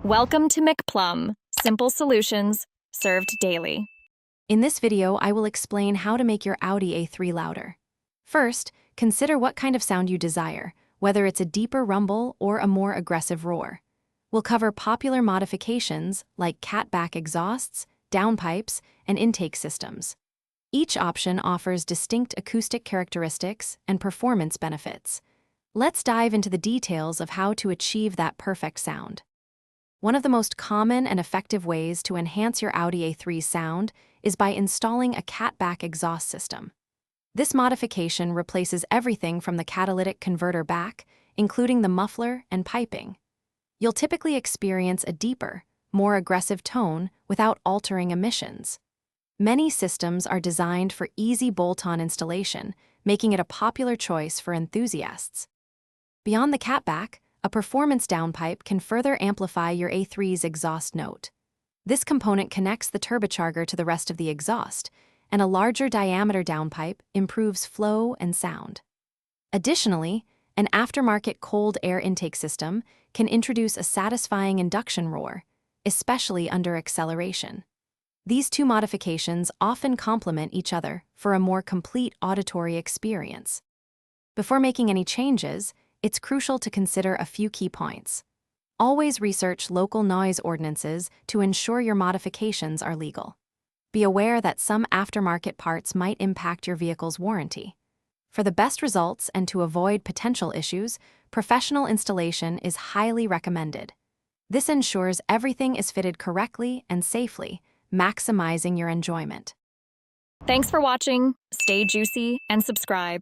Welcome to McPlum, simple solutions served daily. In this video, I will explain how to make your Audi A3 louder. First, consider what kind of sound you desire, whether it's a deeper rumble or a more aggressive roar. We'll cover popular modifications like catback exhausts, downpipes, and intake systems. Each option offers distinct acoustic characteristics and performance benefits. Let's dive into the details of how to achieve that perfect sound. One of the most common and effective ways to enhance your Audi A3's sound is by installing a catback exhaust system. This modification replaces everything from the catalytic converter back, including the muffler and piping. You'll typically experience a deeper, more aggressive tone without altering emissions. Many systems are designed for easy bolt-on installation, making it a popular choice for enthusiasts. Beyond the catback, a performance downpipe can further amplify your A3's exhaust note. This component connects the turbocharger to the rest of the exhaust, and a larger diameter downpipe improves flow and sound. Additionally, an aftermarket cold air intake system can introduce a satisfying induction roar, especially under acceleration. These two modifications often complement each other for a more complete auditory experience. Before making any changes, it's crucial to consider a few key points. Always research local noise ordinances to ensure your modifications are legal. Be aware that some aftermarket parts might impact your vehicle's warranty. For the best results and to avoid potential issues, professional installation is highly recommended. This ensures everything is fitted correctly and safely, maximizing your enjoyment. Thanks for watching. Stay juicy and subscribe.